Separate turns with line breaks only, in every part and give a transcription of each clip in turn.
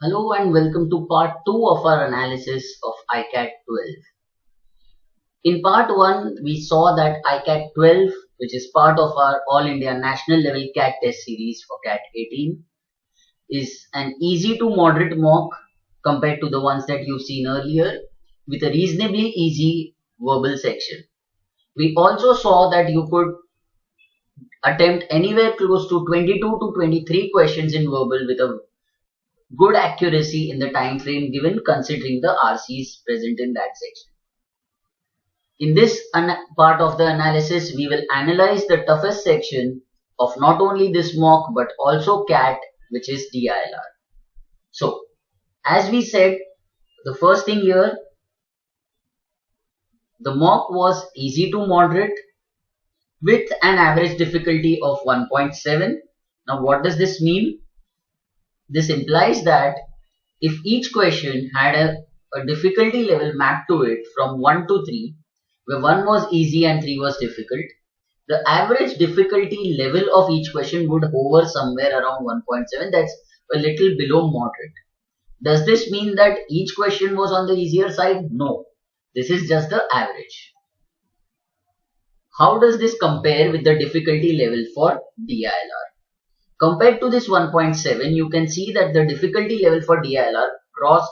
Hello and welcome to part 2 of our analysis of iCAT12. In part 1, we saw that iCAT12, which is part of our All India National Level CAT test series for CAT 18, is an easy to moderate mock compared to the ones that you've seen earlier with a reasonably easy verbal section. We also saw that you could attempt anywhere close to 22 to 23 questions in verbal with a good accuracy in the time frame given considering the RCs present in that section. In this part of the analysis, we will analyze the toughest section of not only this mock but also CAT, which is DILR. So, as we said, the first thing here, the mock was easy to moderate with an average difficulty of 1.7. Now, what does this mean? This implies that if each question had a difficulty level mapped to it from 1 to 3, where 1 was easy and 3 was difficult, the average difficulty level of each question would hover somewhere around 1.7. That's a little below moderate. Does this mean that each question was on the easier side? No. This is just the average. How does this compare with the difficulty level for DILR? Compared to this 1.7, you can see that the difficulty level for DILR crossed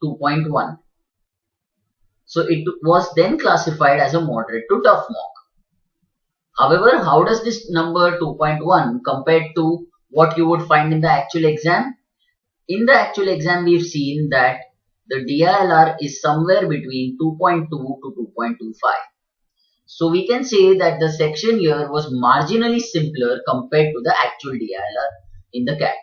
2.1. So it was then classified as a moderate to tough mock. However, how does this number 2.1 compare to what you would find in the actual exam? In the actual exam, we've seen that the DILR is somewhere between 2.2 to 2.25. So we can say that the section here was marginally simpler compared to the actual DILR in the CAT.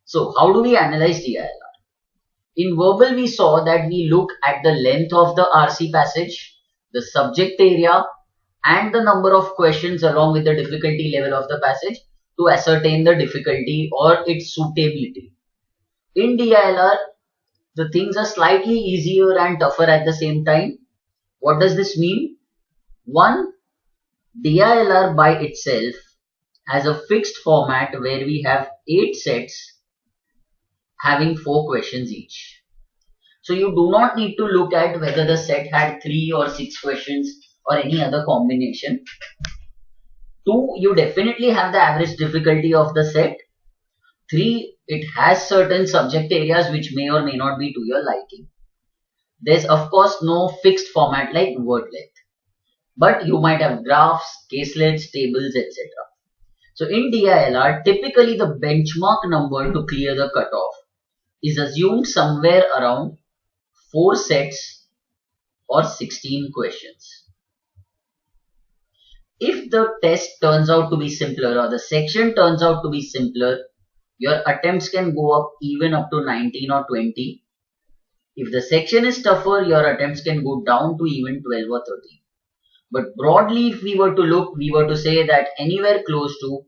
So how do we analyze DILR? In verbal, we saw that we look at the length of the RC passage, the subject area, and the number of questions along with the difficulty level of the passage to ascertain the difficulty or its suitability. In DILR, the things are slightly easier and tougher at the same time. What does this mean? One, DILR by itself has a fixed format where we have 8 sets having 4 questions each. So you do not need to look at whether the set had 3 or 6 questions or any other combination. 2, you definitely have the average difficulty of the set. 3, it has certain subject areas which may or may not be to your liking. There's of course no fixed format like word length, but you might have graphs, caselets, tables, etc. So in DILR, typically the benchmark number to clear the cutoff is assumed somewhere around 4 sets or 16 questions. If the test turns out to be simpler or the section turns out to be simpler, your attempts can go up even up to 19 or 20. If the section is tougher, your attempts can go down to even 12 or 13. But broadly, if we were to look, we were to say that anywhere close to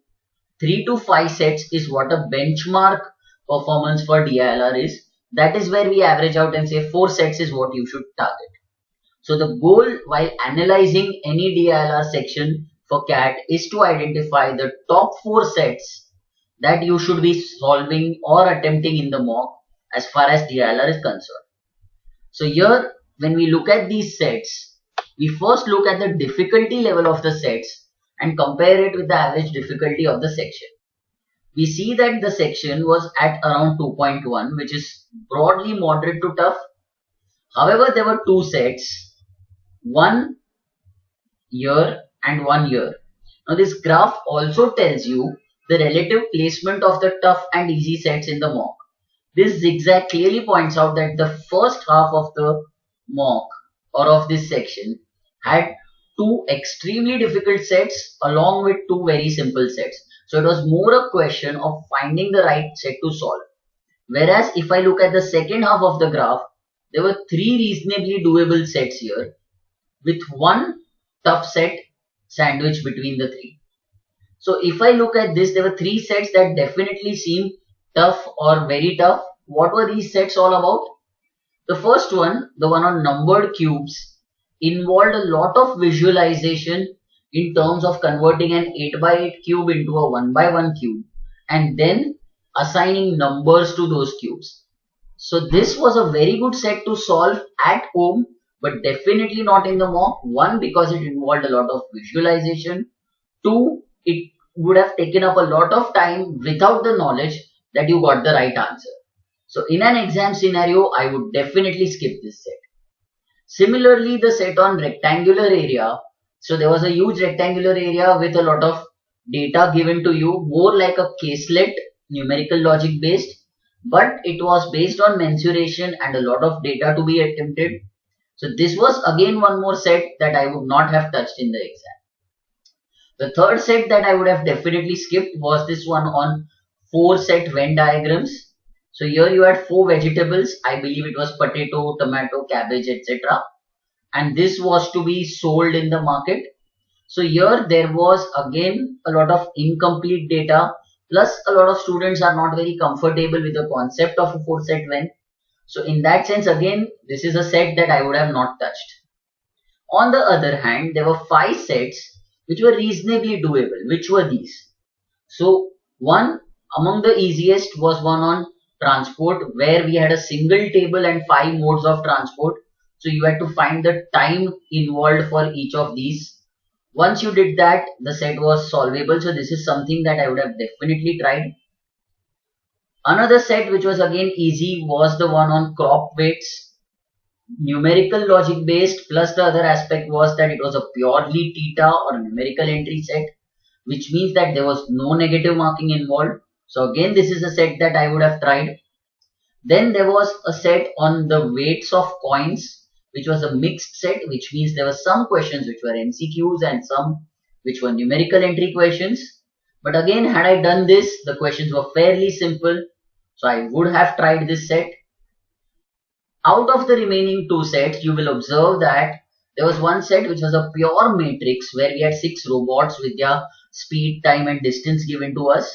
3 to 5 sets is what a benchmark performance for DILR is. That is where we average out and say 4 sets is what you should target. So the goal while analyzing any DILR section for CAT is to identify the top 4 sets that you should be solving or attempting in the mock as far as DILR is concerned. So here, when we look at these sets, we first look at the difficulty level of the sets and compare it with the average difficulty of the section. We see that the section was at around 2.1, which is broadly moderate to tough. However, there were 2 sets, 1 year and 1 year. Now this graph also tells you the relative placement of the tough and easy sets in the mock. This zigzag clearly points out that the first half of the mock or of this section had 2 extremely difficult sets along with 2 very simple sets. So it was more a question of finding the right set to solve. Whereas if I look at the second half of the graph, there were 3 reasonably doable sets here with 1 tough set sandwiched between the 3. So if I look at this, there were 3 sets that definitely seem tough or very tough. What were these sets all about? The first one, the one on numbered cubes, involved a lot of visualization in terms of converting an 8x8 cube into a 1x1 cube and then assigning numbers to those cubes. So this was a very good set to solve at home, but definitely not in the mock. One, because it involved a lot of visualization. Two, it would have taken up a lot of time without the knowledge that you got the right answer. So in an exam scenario, I would definitely skip this set. Similarly, the set on rectangular area. So there was a huge rectangular area with a lot of data given to you, more like a caselet, numerical logic based, but it was based on mensuration and a lot of data to be attempted. So this was again one more set that I would not have touched in the exam. The third set that I would have definitely skipped was this one on 4 set Venn diagrams. So here you had 4 vegetables. I believe it was potato, tomato, cabbage, etc. And this was to be sold in the market. So here there was again a lot of incomplete data, plus a lot of students are not very comfortable with the concept of a 4 set Venn. So in that sense, again, this is a set that I would have not touched. On the other hand, there were 5 sets which were reasonably doable. Which were these? So one among the easiest was one on transport, where we had a single table and 5 modes of transport. So you had to find the time involved for each of these. Once you did that, the set was solvable. So this is something that I would have definitely tried. Another set which was again easy was the one on crop weights, numerical logic based, plus the other aspect was that it was a purely theta or numerical entry set, which means that there was no negative marking involved. So again, this is a set that I would have tried. Then there was a set on the weights of coins, which was a mixed set, which means there were some questions which were MCQs and some which were numerical entry questions. But again, had I done this, the questions were fairly simple. So I would have tried this set. Out of the remaining 2 sets, you will observe that there was one set which was a pure matrix where we had 6 robots with their speed, time and distance given to us.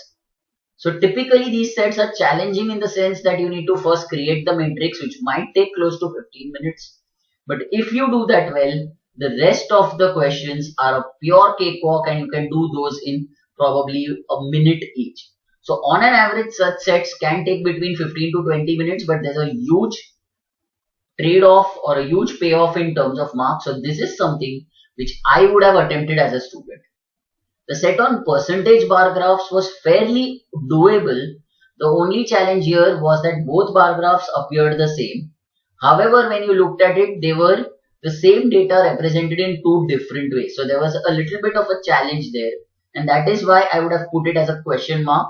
So typically these sets are challenging in the sense that you need to first create the matrix, which might take close to 15 minutes. But if you do that well, the rest of the questions are a pure cakewalk and you can do those in probably a minute each. So on an average, such sets can take between 15 to 20 minutes, but there's a huge trade-off or a huge payoff in terms of marks. So this is something which I would have attempted as a student. The set on percentage bar graphs was fairly doable. The only challenge here was that both bar graphs appeared the same. However, when you looked at it, they were the same data represented in 2 different ways. So there was a little bit of a challenge there. And that is why I would have put it as a question mark.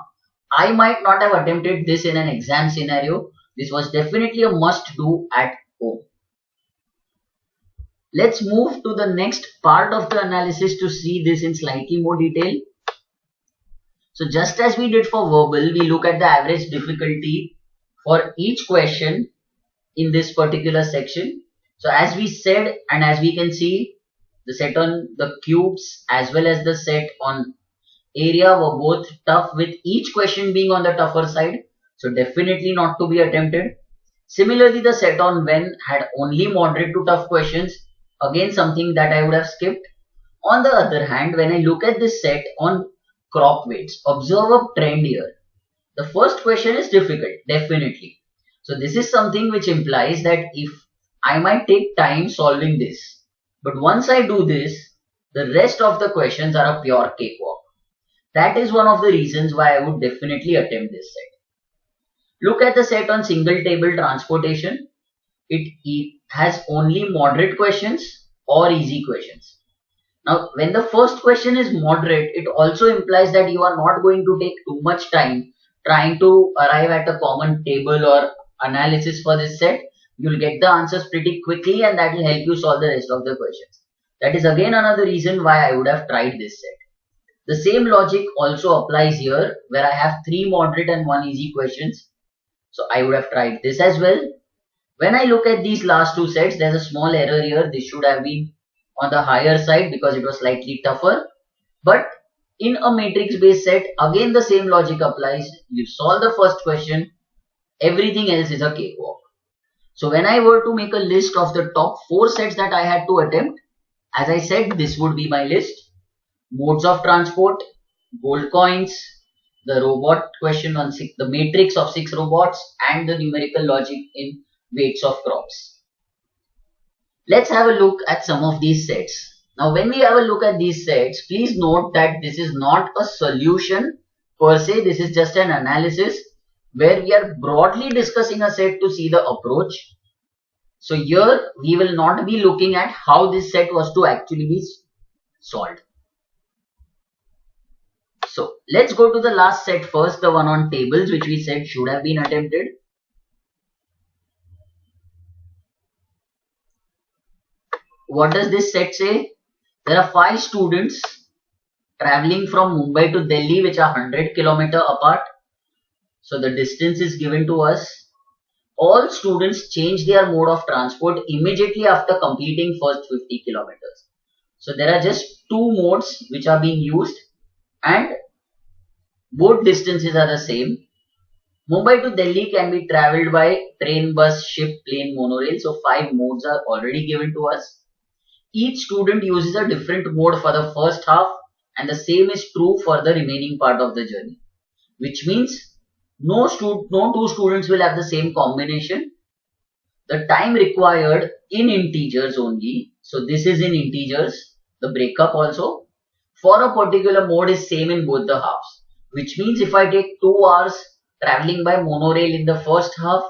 I might not have attempted this in an exam scenario. This was definitely a must do at home. Let's move to the next part of the analysis to see this in slightly more detail. So just as we did for verbal, we look at the average difficulty for each question in this particular section. So as we said, and as we can see, the set on the cubes as well as the set on area were both tough, with each question being on the tougher side. So definitely not to be attempted. Similarly, the set on Venn had only moderate to tough questions. Again, something that I would have skipped. On the other hand, when I look at this set on crop weights, observe a trend here. The first question is difficult, definitely. So this is something which implies that if I might take time solving this, but once I do this, the rest of the questions are a pure cakewalk. That is one of the reasons why I would definitely attempt this set. Look at the set on single table transportation. It has only moderate questions or easy questions. Now, when the first question is moderate, it also implies that you are not going to take too much time trying to arrive at a common table or analysis for this set. You'll get the answers pretty quickly and that will help you solve the rest of the questions. That is again another reason why I would have tried this set. The same logic also applies here, where I have 3 moderate and 1 easy questions. So I would have tried this as well. When I look at these last 2 sets, there's a small error here. This should have been on the higher side because it was slightly tougher. But in a matrix based set, again the same logic applies. You solve the first question, everything else is a cakewalk. So when I were to make a list of the top 4 sets that I had to attempt, as I said, this would be my list. Modes of transport, gold coins, the robot question on the matrix of 6 robots and the numerical logic in weights of crops. Let's have a look at some of these sets. Now when we have a look at these sets, please note that this is not a solution per se, this is just an analysis where we are broadly discussing a set to see the approach. So here we will not be looking at how this set was to actually be solved. So let's go to the last set first, the one on tables, which we said should have been attempted. What does this set say? There are 5 students traveling from Mumbai to Delhi, which are 100 km apart. So the distance is given to us. All students change their mode of transport immediately after completing first 50 kilometers. So there are just 2 modes which are being used and both distances are the same. Mumbai to Delhi can be travelled by train, bus, ship, plane, monorail. So 5 modes are already given to us. Each student uses a different mode for the first half and the same is true for the remaining part of the journey. Which means no 2 students will have the same combination. The time required in integers only. So this is in integers. The breakup also for a particular mode is same in both the halves. Which means if I take 2 hours traveling by monorail in the first half,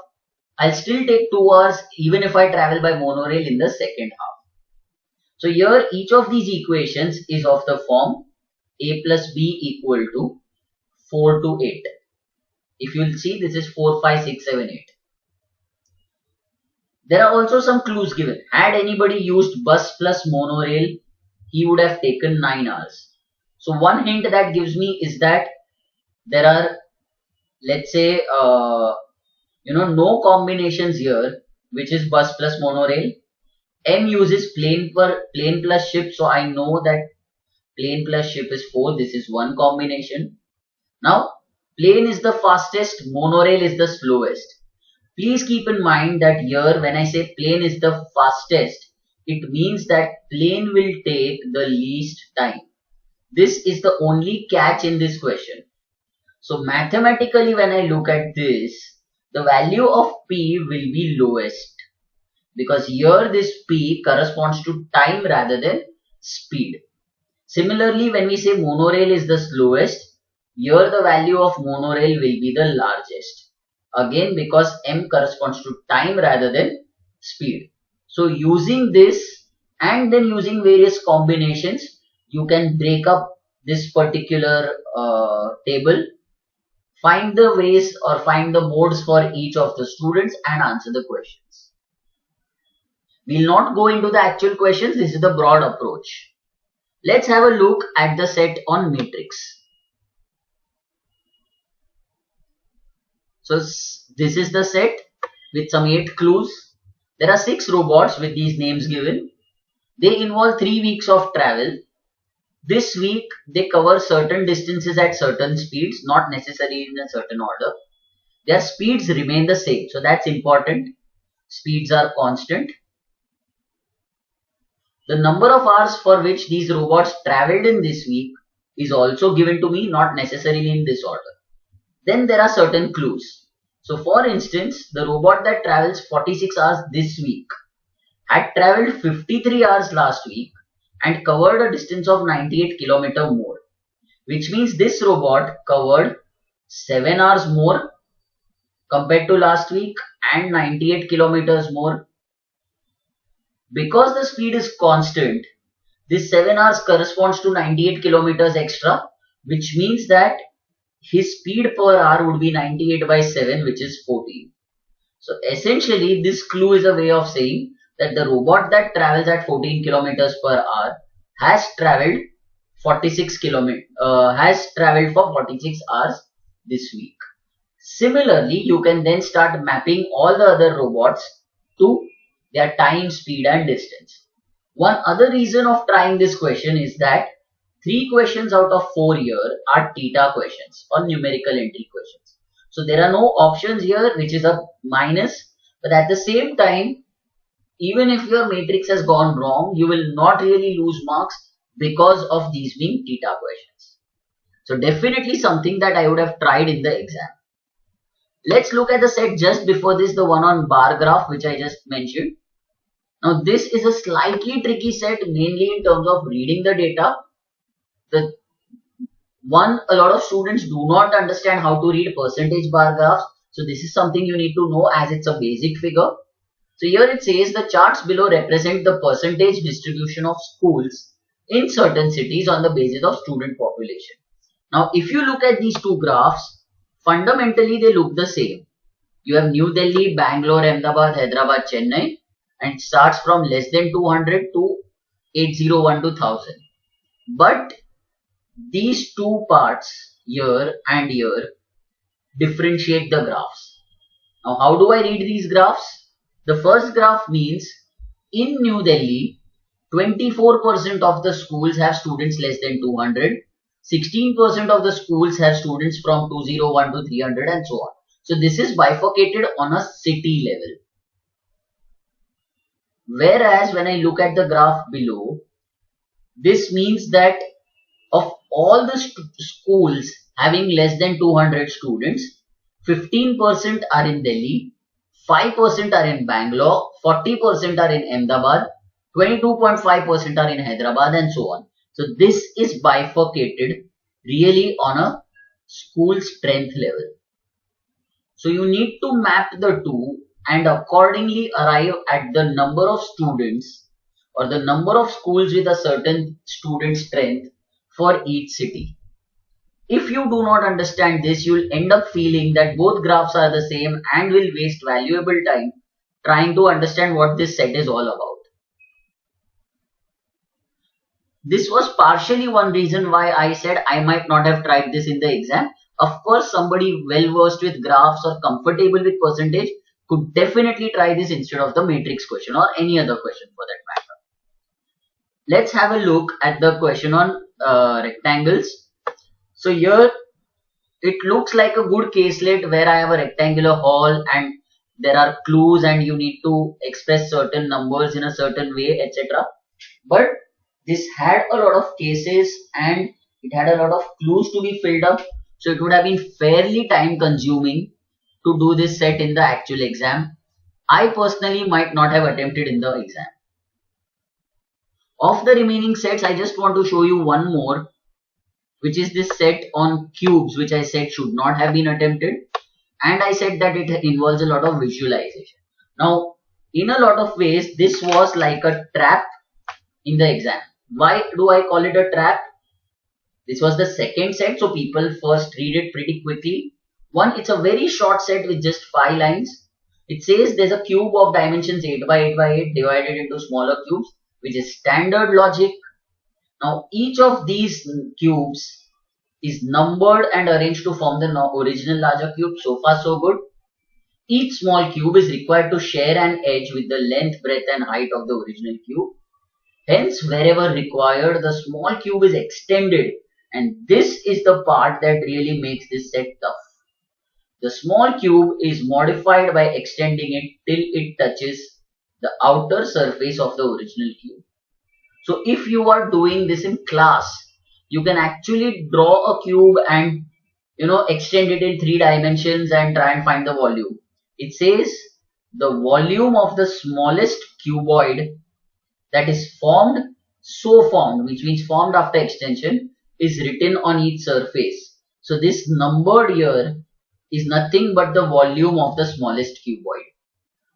I'll still take 2 hours even if I travel by monorail in the second half. So here each of these equations is of the form a plus b equal to 4 to 8. If you'll see, this is 4, 5, 6, 7, 8. There are also some clues given. Had anybody used bus plus monorail, he would have taken 9 hours. So one hint that gives me is that there are, let's say, no combinations here, which is bus plus monorail. M uses plane plus ship, so I know that plane plus ship is 4. This is one combination. Now, plane is the fastest, monorail is the slowest. Please keep in mind that here when I say plane is the fastest, it means that plane will take the least time. This is the only catch in this question. So mathematically when I look at this, the value of P will be lowest. Because here this P corresponds to time rather than speed. Similarly, when we say monorail is the slowest, here the value of monorail will be the largest. Again, because M corresponds to time rather than speed. So using this and then using various combinations, you can break up this particular table, find the ways or find the modes for each of the students and answer the questions. We will not go into the actual questions. This is the broad approach. Let's have a look at the set on matrix. So this is the set with some 8 clues. There are 6 robots with these names given. They involve 3 weeks of travel. This week they cover certain distances at certain speeds, not necessarily in a certain order. Their speeds remain the same. So that's important. Speeds are constant. The number of hours for which these robots traveled in this week is also given to me, not necessarily in this order. Then there are certain clues. So for instance, the robot that travels 46 hours this week had traveled 53 hours last week and covered a distance of 98 km more. Which means this robot covered 7 hours more compared to last week and 98 kilometers more. Because the speed is constant, this 7 hours corresponds to 98 kilometers extra, which means that his speed per hour would be 98 by 7, which is 14. So essentially, this clue is a way of saying that the robot that travels at 14 kilometers per hour has traveled 46 has traveled for 46 hours this week. Similarly, you can then start mapping all the other robots to their time, speed and distance. One other reason of trying this question is that 3 questions out of 4 here are theta questions or numerical entry questions. So there are no options here, which is a minus, but at the same time, even if your matrix has gone wrong, you will not really lose marks because of these being theta questions. So definitely something that I would have tried in the exam. Let's look at the set just before this, the one on bar graph, which I just mentioned. Now this is a slightly tricky set, mainly in terms of reading the data. A lot of students do not understand how to read percentage bar graphs. So this is something you need to know, as it's a basic figure. So here it says the charts below represent the percentage distribution of schools in certain cities on the basis of student population. Now if you look at these two graphs, fundamentally they look the same. You have New Delhi, Bangalore, Ahmedabad, Hyderabad, Chennai, and it starts from less than 200 to 801 to 1000. But these two parts, year and year, differentiate the graphs. Now how do I read these graphs? The first graph means in New Delhi, 24% of the schools have students less than 200, 16% of the schools have students from 201 to 300, and so on. So this is bifurcated on a city level. Whereas when I look at the graph below, this means that of all the schools having less than 200 students, 15% are in Delhi, 5% are in Bangalore, 40% are in Ahmedabad, 22.5% are in Hyderabad, and so on. So this is bifurcated really on a school strength level. So you need to map the two and accordingly arrive at the number of students or the number of schools with a certain student strength for each city. If you do not understand this, you will end up feeling that both graphs are the same and will waste valuable time trying to understand what this set is all about. This was partially one reason why I said I might not have tried this in the exam. Of course, somebody well versed with graphs or comfortable with percentage could definitely try this instead of the matrix question or any other question for that matter. Let's have a look at the question on rectangles. So here it looks like a good caselet where I have a rectangular hall and there are clues and you need to express certain numbers in a certain way, etc. But this had a lot of cases and it had a lot of clues to be filled up. So it would have been fairly time consuming to do this set in the actual exam. I personally might not have attempted in the exam. Of the remaining sets, I just want to show you one more, which is this set on cubes, which I said should not have been attempted. And I said that it involves a lot of visualization. Now, in a lot of ways, this was like a trap in the exam. Why do I call it a trap? This was the second set, so people first read it pretty quickly. One, it's a very short set with just 5 lines. It says there's a cube of dimensions 8 by 8 by 8 divided into smaller cubes, which is standard logic. Now, each of these cubes is numbered and arranged to form the original larger cube. So far, so good. Each small cube is required to share an edge with the length, breadth, and height of the original cube. Hence, wherever required, the small cube is extended, and this is the part that really makes this set tough. The small cube is modified by extending it till it touches the outer surface of the original cube. So if you are doing this in class, you can actually draw a cube and extend it in 3 dimensions and try and find the volume. It says the volume of the smallest cuboid that is formed, which means formed after extension, is written on each surface. So this numbered here is nothing but the volume of the smallest cuboid.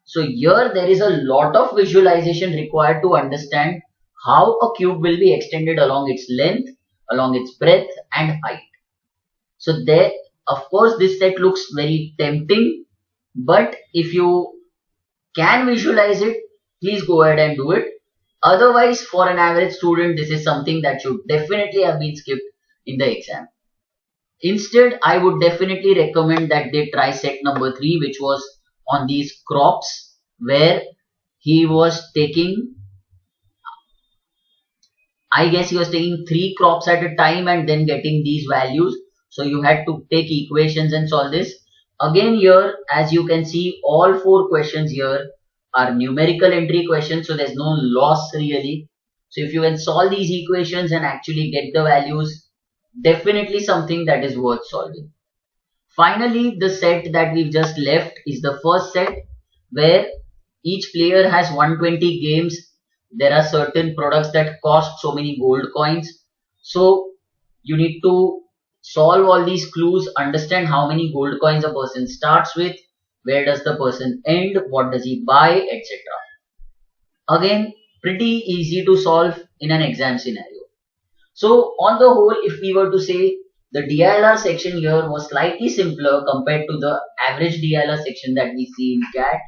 So here there is a lot of visualization required to understand how a cube will be extended along its length, along its breadth and height. So there, of course, this set looks very tempting, but if you can visualize it, please go ahead and do it. Otherwise, for an average student, this is something that should definitely have been skipped in the exam. Instead, I would definitely recommend that they try set number 3, which was on these crops, where he was taking, I guess he was taking 3 crops at a time and then getting these values. So you had to take equations and solve this. Again here, as you can see, all 4 questions here are numerical entry questions, so there's no loss really. So if you can solve these equations and actually get the values, definitely something that is worth solving. Finally, the set that we've just left is the first set where each player has 120 games. There are certain products that cost so many gold coins. So you need to solve all these clues, understand how many gold coins a person starts with, where does the person end, what does he buy, etc. Again, pretty easy to solve in an exam scenario. So on the whole, if we were to say the DILR section here was slightly simpler compared to the average DILR section that we see in CAT,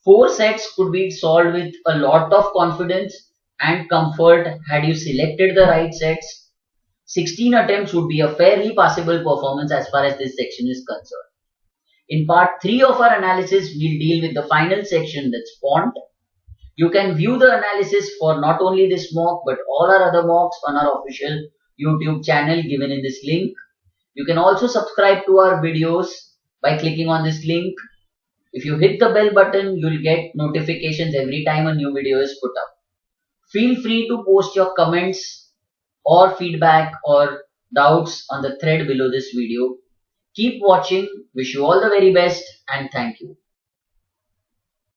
4 sets could be solved with a lot of confidence and comfort had you selected the right sets. 16 attempts would be a fairly passable performance as far as this section is concerned. In part 3 of our analysis, we'll deal with the final section, that's font. You can view the analysis for not only this mock but all our other mocks on our official YouTube channel given in this link. You can also subscribe to our videos by clicking on this link. If you hit the bell button, you'll get notifications every time a new video is put up. Feel free to post your comments or feedback or doubts on the thread below this video. Keep watching. Wish you all the very best and thank you.